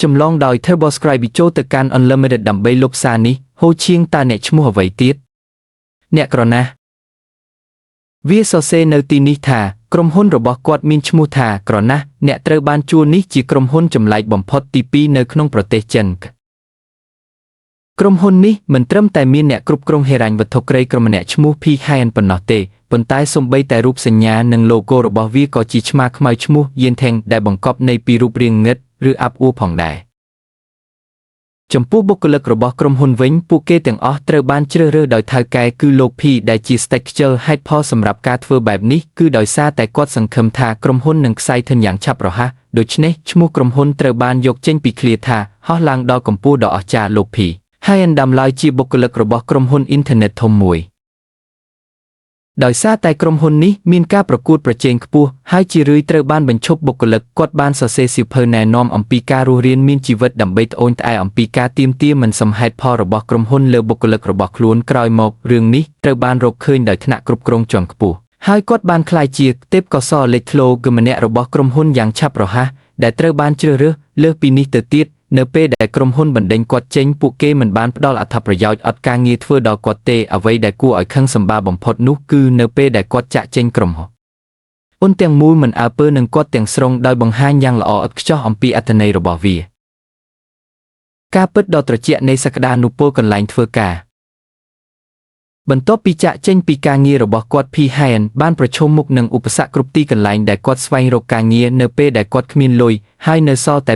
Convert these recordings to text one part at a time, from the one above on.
ចម្លងដោយ TurboScribe បញ្ចូលទៅកាន់ Unlimited ដើម្បីលុបសារនេះហូរឈៀងតើអ្នកឈ្មោះអ្វីទៀតអ្នកក្រណាស់វាសរសេរនៅទីនេះថាក្រុមហ៊ុនរបស់គាត់មានឈ្មោះថាក្រណាស់អ្នកត្រូវបានជួលនេះជាក្រុមហ៊ុនចម្លែកបំផុតទី2នៅក្នុងប្រទេសចិនក្រុមហ៊ុននេះមិនត្រឹមតែមានអ្នកគ្រប់គ្រងហិរញ្ញវត្ថុក្រីក្រម្នាក់ឈ្មោះ P. Hien ប៉ុណ្ណោះទេប៉ុន្តែសូម្បីតែរូបសញ្ញានិង logo របស់វាក៏ជាឆ្មាខ្មៅឈ្មោះ Yenteng ដែលបង្កប់ន័យពីរូបរាងងឹតឬអាប់អួរផងដែរចំពោះបុគ្គលិករបស់ក្រុមហ៊ុនវិញពួកគេទាំងអស់ត្រូវបានជ្រើសរើសដោយថៅកែគឺលោក P ដែលជាស្តេចខ្ជិលហេតុផលសម្រាប់ការធ្វើបែបនេះគឺដោយសារតែគាត់សង្ឃឹមថាក្រុមហ៊ុននឹងខ្សែធនយ៉ាងឆាប់រហ័សដូច្នេះឈ្មោះក្រុមហ៊ុនត្រូវបានយកចេញពីឃ្លាថាហោះឡើងដល់កម្ពស់ដ៏អស្ចារ្យលោក P ហើយអណ្ដាំឡើយជាបុគ្គលិករបស់ក្រុមហ៊ុនអ៊ីនធឺណិតធំមួយដោយសារតែក្រុមហ៊ុននេះមានការប្រកួតប្រជែងខ្ពស់ហើយជារឿយត្រូវបានបញ្ឈប់បុគ្គលិកគាត់បានសរសេរសៀវភៅណែនាំអំពីការរស់រានមានជីវិតដើម្បីត្អូញត្អែអំពីការទាមទារមិនសមហេតុផលរបស់ក្រុមហ៊ុនលើបុគ្គលិករបស់ខ្លួនក្រោយមករឿងនេះត្រូវបានរកឃើញដោយថ្នាក់គ្រប់គ្រងជាន់ខ្ពស់ហើយគាត់បានក្លាយជាទេពកោសល្យលេចធ្លោម្នាក់របស់ក្រុមហ៊ុនយ៉ាងឆាប់រហ័សដែលត្រូវបានជ្រើសរើសលើសពីនេះទៅទៀតនៅពេលដែលក្រុមហ៊ុនបណ្ដេញគាត់ចេញពួកគេមិនបានផ្ដល់អត្ថប្រយោជន៍អត់ការងារធ្វើដល់គាត់ទេអ្វីដែលគួរឲ្យខឹងសម្បារបំផុតនោះគឺនៅពេលដែលគាត់ចាក់ចេញក្រុមហ៊ុនទាំងមូលមិនអើពើនឹងគាត់ទាំងស្រុងដោយបង្ហាញយ៉ាងល្អឥតខ្ចោះអំពីអត្ថន័យរបស់វាការពិតដ៏ត្រជាក់នៃសក្តានុពលកន្លែងធ្វើការបន្ទាប់ពីចាក់ចេញពីការងាររបស់គាត់ P. Hien បានប្រឈមមុខនឹងឧបសគ្គគ្រប់ទីកន្លែងដែលគាត់ស្វែងរកការងារនៅពេលដែលគាត់គ្មានលុយហើយនៅសល់តែ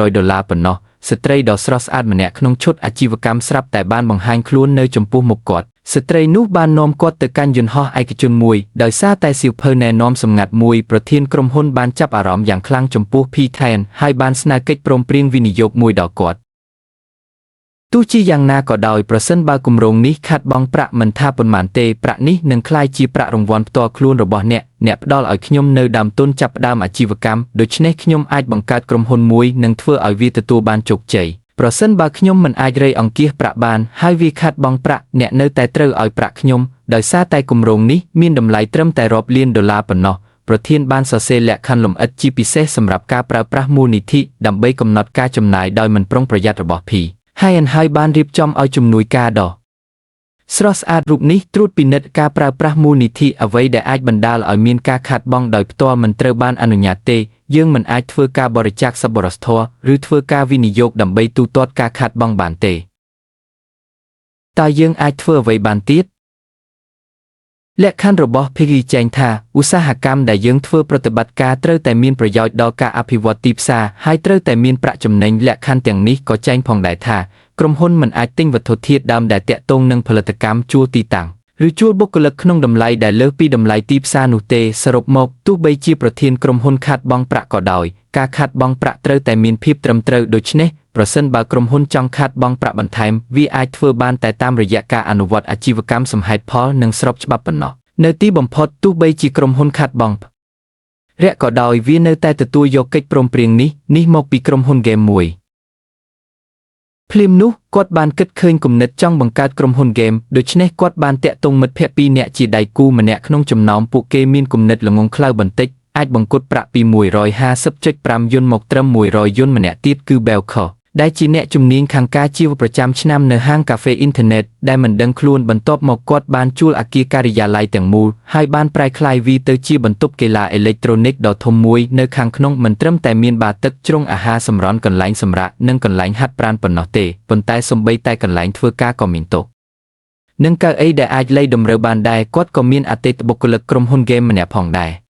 $200ប៉ុណ្ណោះស្ត្រីដ៏ស្រស់ស្អាតម្នាក់ក្នុងឈុតអាជីវកម្មស្រាប់តែបានបង្ហាញខ្លួននៅចំពោះមុខគាត់ស្ត្រីនោះបាននាំគាត់ទៅកាន់យន្តហោះឯកជនមួយដោយសារតែសៀវភៅណែនាំសម្ងាត់មួយប្រធានក្រុមហ៊ុនបានចាប់អារម្មណ៍យ៉ាងខ្លាំងចំពោះ P. Hien ហើយបានស្នើកិច្ចព្រមព្រៀងវិនិយោគមួយដល់គាត់ទោះជាយ៉ាងណាក៏ដោយប្រសិនបើគម្រោងនេះខាត់បង់ប្រាក់មិនថាប៉ុន្មានទេប្រាក់នេះនឹងក្លាយជាប្រាក់រង្វាន់ផ្ទាល់ខ្លួនរបស់អ្នកផ្ដល់ឲ្យខ្ញុំនៅដើមទុនចាប់ផ្ដើមអាជីវកម្មដូច្នេះខ្ញុំអាចបង្កើតក្រុមហ៊ុនមួយនិងធ្វើឲ្យវាទទួលបានជោគជ័យប្រសិនបើខ្ញុំមិនអាចរៃអង្គាសប្រាក់បានហើយវាខាត់បង់ប្រាក់អ្នកនៅតែត្រូវឲ្យប្រាក់ខ្ញុំដោយសារតែគម្រោងនេះមានតម្លៃត្រឹមតែរាប់លានដុល្លារប៉ុណ្ណោះប្រធានបានសរសេរលក្ខខណ្ឌលម្អិតជាពិសេសសម្រាប់ការប្រើប្រាស់មូលនិធិដើម្បីកំណត់ការចំណាយដោយមិនប្រុងប្រយ័ត្នរបស់ Pហើយបានរៀបចំឲ្យជំនួយការដ៏ស្រស់ស្អាតរូបនេះត្រួតពិនិត្យការប្រើប្រាស់មូលនិធិអ្វីដែលអាចបណ្ដាលឲ្យមានការខាតបង់ដោយផ្ទាល់មិនត្រូវបានអនុញ្ញាតទេយើងមិនអាចធ្វើការបរិច្ចាគសប្បុរសធម៌ឬធ្វើការវិនិយោគដើម្បីទូទាត់ការខាតបង់បានទេតើយើងអាចធ្វើអ្វីបានទៀតលក្ខខណ្ឌរបស់ Peggy ចែងថាឧស្សាហកម្មដែលយើងធ្វើប្រតិបត្តិការត្រូវតែមានប្រយោជន៍ដល់ការអភិវឌ្ឍទីផ្សារហើយត្រូវតែមានប្រាក់ចំណេញលក្ខខណ្ឌទាំងនេះក៏ចែងផងដែរថាក្រុមហ៊ុនមិនអាចទិញវត្ថុធាតុដើមដែលទាក់ទងនឹងផលិតកម្មជួលទីតាំងឬជួលបុគ្គលិកក្នុងតម្លៃដែលលើសពីតម្លៃទីផ្សារនោះទេសរុបមកទោះបីជាប្រធានក្រុមហ៊ុនខាតបង់ប្រាក់ក៏ដោយការខាតបង់ប្រាក់ត្រូវតែមានភាពត្រឹមត្រូវដូច្នេះប្រសិនបើក្រុមហ៊ុនចង់ខាតបង់ប្រាក់បន្ថែមវាអាចធ្វើបានតែតាមរយៈការអនុវត្តអាជីវកម្មសមហេតុផលនិងស្របច្បាប់ប៉ុណ្ណោះនៅទីបំផុតទោះបីជាក្រុមហ៊ុនខាតបង់រាក់ក៏ដោយវានៅតែទទួលយកកិច្ចព្រមព្រៀងនេះមកពីក្រុមហ៊ុនហ្គេមមួយភ្លាមនោះគាត់បានគិតឃើញគំនិតចង់បង្កើតក្រុមហ៊ុនហ្គេមដូច្នេះគាត់បានតាក់ទងមិត្តភក្តិ2នាក់ជាដៃគូម្នាក់ក្នុងចំណោមពួកគេមានគំនិតល្ងង់ខ្លៅបន្តិចអាចបង្កត់ប្រាក់ពី 150.5 យន្តមកត្រឹម 100 យន្តម្នាក់ទៀតគឺ Belco ដែលជាអ្នកជំនាញខាងការជីវប្រចាំឆ្នាំនៅហាងកាហ្វេអ៊ីនធឺណិតដែលមិនដឹងខ្លួនបន្ទាប់មកគាត់បានជួលអគារការិយាល័យទាំងមូលហើយបានប្រែក្លាយវាទៅជាបន្ទប់កីឡាអេឡិចត្រូនិកដ៏ធំមួយនៅខាងក្នុងមិនត្រឹមតែមានបារទឹកជ្រុងអាហារសម្រន់កន្លែងសម្រាកនិងកន្លែងហាត់ប្រាណប៉ុណ្ណោះទេប៉ុន្តែសូម្បីតែកន្លែងធ្វើការក៏មានតុនិងកៅអីដែលអាចលៃតម្រូវបានដែរគាត់ក៏មានអតីតបុគ្គលិកក្រុមហ៊ុនហ្គេមម្នាក់ផងដែរ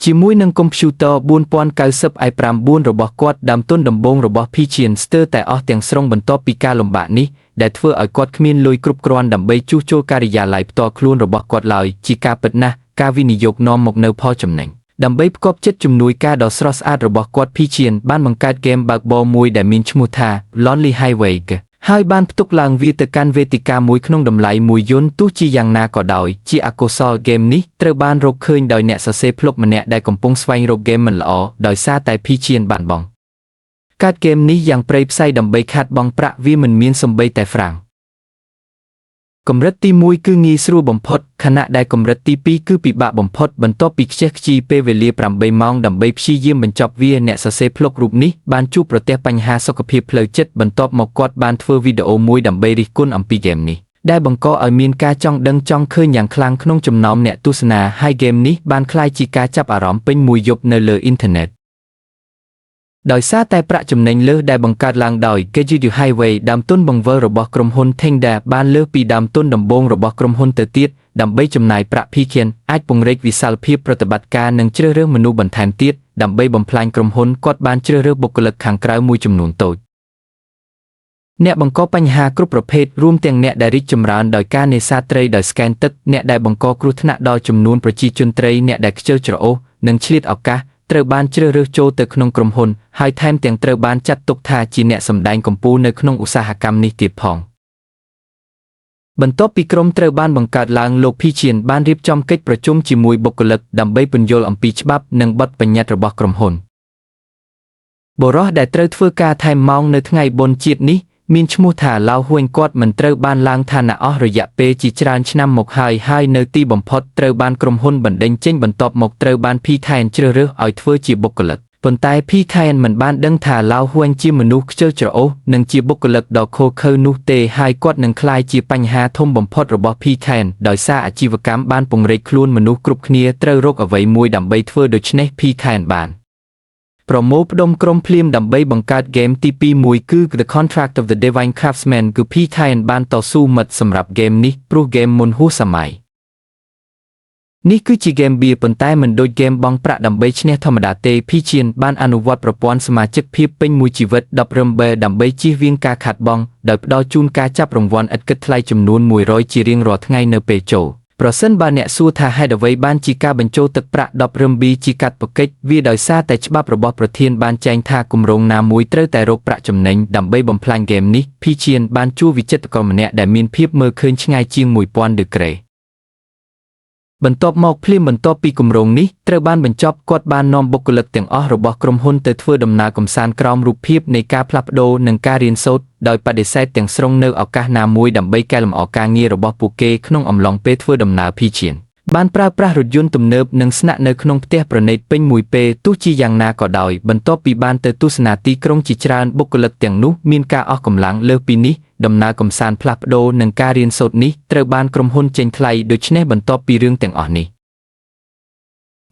ជាមួយនឹងកុំព្យូទ័រ 4090i9 របស់គាត់ដើមទុនដំបូងរបស់ Pigeon ស្ទើរតែអស់ទាំងស្រុងបន្ទាប់ពីការលំបាកនេះដែលធ្វើឲ្យគាត់គ្មានលុយគ្រប់គ្រាន់ដើម្បីជួសជុលការិយាល័យផ្ទាល់ខ្លួនរបស់គាត់ឡើយជាការពិតណាស់ការវិនិយោគនាំមកនូវផលចំណេញដើម្បីផ្គប់ចិត្តជំនួយការដ៏ស្រស់ស្អាតរបស់គាត់ Pigeon បានបង្កើតហ្គេមបើកបរមួយដែលមានឈ្មោះថា Lonely Highway ហើយបានផ្ទុកឡើងវាទៅកាន់វេទិកាមួយក្នុងតម្លៃ1យន្តទោះជាយ៉ាងណាក៏ដោយជាអកុសលហ្គេមនេះត្រូវបានរកឃើញដោយអ្នកសរសេរភ្លុកម្នាក់ដែលកំពុងស្វែងរកហ្គេមមិនល្អដោយសារតែ Pigeon បានបង់កាត់ហ្គេមនេះយ៉ាងព្រៃផ្សៃដើម្បីខាតបង់ប្រាក់វាមិនមានសំបីតែហ្វ្រាំង កម្រិតទី1គឺងាយស្រួលបំផុតខណៈដែលកម្រិតទី2គឺពិបាកបំផុតបន្ទាប់ពីខ្ជះខ្ជាយពេលវេលា8ម៉ោងដើម្បីព្យាយាមបញ្ចប់វាអ្នកសរសេរភ្លុករូបនេះបានជួបប្រទះបញ្ហាសុខភាពផ្លូវចិត្តបន្ទាប់មកគាត់បានធ្វើវីដេអូមួយដើម្បីរិះគន់អំពីហ្គេមនេះដែលបង្កឲ្យមានការចង់ដឹងចង់ឃើញយ៉ាងខ្លាំងក្នុងចំណោមអ្នកទស្សនាហើយហ្គេមនេះបានក្លាយជាការចាប់អារម្មណ៍ពេញមួយយប់នៅលើអ៊ីនធឺណិតដោយសារតែប្រាក់ចំណេញលើសដែលបង្កើតឡើងដោយ Kejuthu Highway ដើមទុនបង្វិលរបស់ក្រុមហ៊ុន Tenda បានលើសពីដើមទុនដំបូងរបស់ក្រុមហ៊ុនទៅទៀតដើម្បីចំណាយប្រាក់ Pikian អាចពង្រីកវិសាលភាពប្រតិបត្តិការនិងជ្រើសរើសមនុស្សបន្ថែមទៀតដើម្បីបំផ្លាញក្រុមហ៊ុនគាត់បានជ្រើសរើសបុគ្គលិកខាងក្រៅមួយចំនួនតូចអ្នកបង្កបញ្ហាគ្រប់ប្រភេទរួមទាំងអ្នកដែលរីកចម្រើនដោយការនេសាទត្រីដោយស្កែនទឹកអ្នកដែលបង្កគ្រោះថ្នាក់ដល់ចំនួនប្រជាជនត្រីអ្នកដែលខ្ជិលច្រអូសនិងឆ្លៀតឱកាសត្រូវបានជ្រើសរើសចូលទៅក្នុងក្រុមហ៊ុនហើយថែមទាំងត្រូវបានចាត់ទុកថាជាអ្នកសម្ដែងកំពូលនៅក្នុងឧស្សាហកម្មនេះទៀតផងបន្ទាប់ពីក្រុមត្រូវបានបង្កើតឡើងលោក Pikian បានរៀបចំកិច្ចប្រជុំជាមួយបុគ្គលិកដើម្បីពន្យល់អំពីច្បាប់និងបទបញ្ញត្តិរបស់ក្រុមហ៊ុនបុរសដែលត្រូវធ្វើការថែមម៉ោងនៅថ្ងៃបុណ្យជាតិនេះមានឈ្មោះថាឡាវហួយគាត់មិនត្រូវបានឡើងឋានៈអស់រយៈពេលជាច្រើនឆ្នាំមកហើយនៅទីបំផុតត្រូវបានក្រុមហ៊ុនបណ្ដេញចេញបន្ទាប់មកត្រូវបាន Pikian ជ្រើសរើសឲ្យធ្វើជាបុគ្គលិកប៉ុន្តែ Pikian មិនបានដឹងថាឡាវហួយជាមនុស្សខ្ជិលច្រអូសនិងជាបុគ្គលិកដ៏ឃោរឃៅនោះទេហើយគាត់នឹងក្លាយជាបញ្ហាធំបំផុតរបស់ Pikian ដោយសារអាជីវកម្មបានពង្រីកខ្លួនមនុស្សគ្រប់គ្នាត្រូវរកអ្វីមួយដើម្បីធ្វើដូច្នេះ Pikian បានប្រមូលផ្ដុំក្រុមភ្លាមដើម្បីបង្កើតហ្គេមទី2មួយគឺ The Contract of the Divine Craftsman គឺ Pikian បានតស៊ូមិត្តសម្រាប់ហ្គេមនេះព្រោះហ្គេមមុនហួសសម័យនេះគឺជាហ្គេមបៀប៉ុន្តែមិនដូចហ្គេមបង់ប្រាក់ដើម្បីឈ្នះធម្មតាទេ Pikian បានអនុវត្តប្រព័ន្ធសមាជិកភាពពេញមួយជីវិត10 រឹមបែដើម្បីជៀសវាងការខាតបង់ដោយផ្ដល់ជូនការចាប់រង្វាន់ឥតគិតថ្លៃចំនួន100ជារៀងរាល់ថ្ងៃនៅពេលចូលប្រសិនបើអ្នកសួរថាហេតុអ្វីបានជាការបញ្ចូលទឹកប្រាក់10 រឹមប៊ីជាកាត់ប្រកិច្ចវាដោយសារតែច្បាប់របស់ប្រធានបានចែងថាគម្រោងណាមួយត្រូវតែរកប្រាក់ចំណេញដើម្បីបំផ្លាញហ្គេមនេះ Pikian បានជួបវិចិត្រករម្នាក់ដែលមានភាពមើលឃើញឆ្ងាយជាង 1000 ដឺក្រេបន្ទាប់មកភ្លាមបន្ទាប់ពីគម្រោងនេះត្រូវបានបញ្ចប់គាត់បាននាំបុគ្គលិកទាំងអស់របស់ក្រុមហ៊ុនទៅធ្វើដំណើរកម្សាន្តក្រោមរូបភាពនៃការផ្លាស់ប្ដូរនិងការរៀនសូត្រដោយបដិសេធទាំងស្រុងនៅឱកាសណាមួយដើម្បីកែលម្អការងាររបស់ពួកគេក្នុងអំឡុងពេលធ្វើដំណើរ Pikian បានប្រើប្រាស់រថយន្តទំនើបនិងស្នាក់នៅក្នុងផ្ទះប្រណីតពេញមួយពេលទោះជាយ៉ាងណាក៏ដោយបន្ទាប់ពីបានទៅទស្សនាទីក្រុងជាច្រើនបុគ្គលិកទាំងនោះមានការអស់កម្លាំងលើសពីនេះដំណើរកម្សាន្តផ្លាស់ប្ដូរនិងការរៀនសូត្រនេះត្រូវបានក្រុមហ៊ុនចេញថ្លៃដូច្នេះបន្ទាប់ពីរឿងទាំងអស់នេះ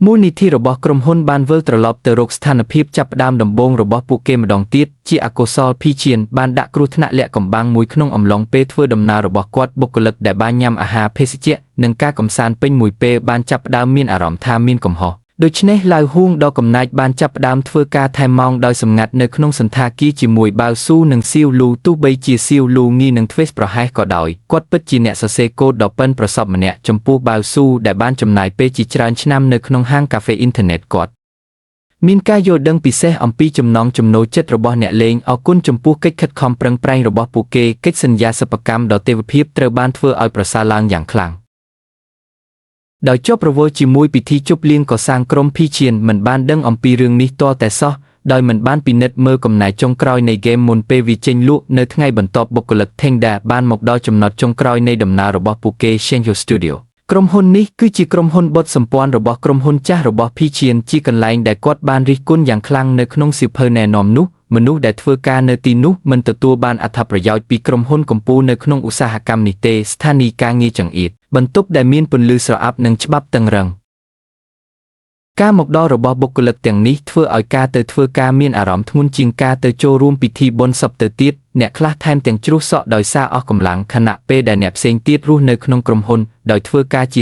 មូលនិធិរបស់ក្រុមហ៊ុនបានវិលត្រឡប់ទៅរកស្ថានភាពចាប់ផ្ដើមដំបូងរបស់ពួកគេម្ដងទៀតជាអកុសល Pikian បានដាក់គ្រោះថ្នាក់លាក់កំបាំងមួយក្នុងអំឡុងពេលធ្វើដំណើររបស់គាត់បុគ្គលិកដែលបានញ៉ាំអាហារភេសជ្ជៈនិងការកម្សាន្តពេញមួយពេលបានចាប់ផ្ដើមមានអារម្មណ៍ថាមានកំហុសដូច្នេះឡាវហួងដ៏កំណាចបានចាប់ផ្ដើមធ្វើការថែមម៉ោងដោយសម្ងាត់នៅក្នុងសន្តាគារជាមួយបាវស៊ូនិងសៀវលូទោះបីជាសៀវលូងាយនឹងធ្វេសប្រហែសក៏ដោយគាត់ពិតជាអ្នកសរសេរកូដដ៏ប៉ិនប្រសប់ម្នាក់ចំពោះបាវស៊ូដែលបានចំណាយពេលជាច្រើនឆ្នាំនៅក្នុងហាងកាហ្វេអ៊ីនធឺណិតគាត់មានការយល់ដឹងពិសេសអំពីចំណង់ចំណូលចិត្តរបស់អ្នកលេងអរគុណចំពោះកិច្ចខិតខំប្រឹងប្រែងរបស់ពួកគេកិច្ចសន្យាសិប្បកម្មដ៏ទេវភាពត្រូវបានធ្វើឲ្យប្រសើរឡើងយ៉ាងខ្លាំងដោយជាប់រវល់ជាមួយពិធីជប់លៀងក៏សាងក្រុម Pikian មិនបានដឹងអំពីរឿងនេះទាល់តែសោះដោយមិនបានពិនិត្យមើលកំណែចុងក្រោយនៃហ្គេមមុនពេលវាចេញលក់នៅថ្ងៃបន្ទាប់បុគ្គលិក Tenda បានមកដល់ចំណុចចុងក្រោយនៃដំណើររបស់ពួកគេ Shenzhou Studio ក្រុមហ៊ុននេះគឺជាក្រុមហ៊ុនបុត្រសម្ព័ន្ធរបស់ក្រុមហ៊ុនចាស់របស់ Pikian ជាកន្លែងដែលគាត់បានរិះគន់យ៉ាងខ្លាំងនៅក្នុងសៀវភៅណែនាំនោះមនុស្សដែលធ្វើការនៅទីនោះមិនទទួលបានអត្ថប្រយោជន៍ពីក្រុមហ៊ុនកំពូលនៅក្នុងឧស្សាហកម្មនេះទេស្ថានីយ៍ការងារចង្អៀតបន្ទប់ដែលមានពន្លឺស្រអាប់និងច្បាប់តឹងរ៉ឹងការមកដល់របស់បុគ្គលិកទាំងនេះធ្វើឲ្យការទៅធ្វើការមានអារម្មណ៍ធ្ងន់ជាងការទៅចូលរួមពិធីបុណ្យសពទៅទៀតអ្នកខ្លះថែមទាំងជ្រុះសក់ដោយសារអស់កម្លាំងខណៈពេលដែលអ្នកផ្សេងទៀតរស់នៅក្នុងក្រុមហ៊ុនដោយធ្វើការជា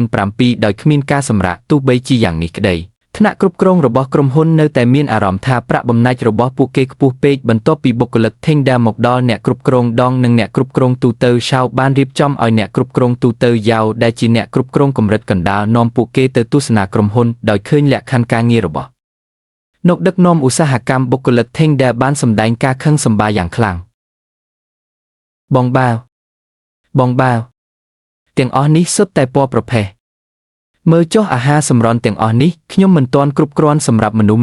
007ដោយគ្មានការសម្រាកទោះបីជាយ៉ាងនេះក្តីថ្នាក់គ្រប់គ្រងរបស់ក្រុមហ៊ុននៅតែមានអារម្មណ៍ថាប្រាក់បំណាច់របស់ពួកគេខ្ពស់ពេកបន្ទាប់ពីបុគ្គលិក Tenda មកដល់អ្នកគ្រប់គ្រងដងនិងអ្នកគ្រប់គ្រងទូទៅ Shao បានរៀបចំឲ្យអ្នកគ្រប់គ្រងទូទៅ Yao ដែលជាអ្នកគ្រប់គ្រងកម្រិតកណ្ដាលនាំពួកគេទៅទស្សនាក្រុមហ៊ុនដោយឃើញលក្ខខណ្ឌការងាររបស់អ្នកដឹកនាំឧស្សាហកម្មបុគ្គលិក Tenda បានសម្ដែងការខឹងសម្បារយ៉ាងខ្លាំងបងបាវទាំងអស់នេះសុទ្ធតែពណ៌ប្រផេះមើលចុះអាហារសម្រន់ទាំងអស់នេះខ្ញុំមិនទាន់គ្រប់គ្រាន់សម្រាប់មនុស្សម្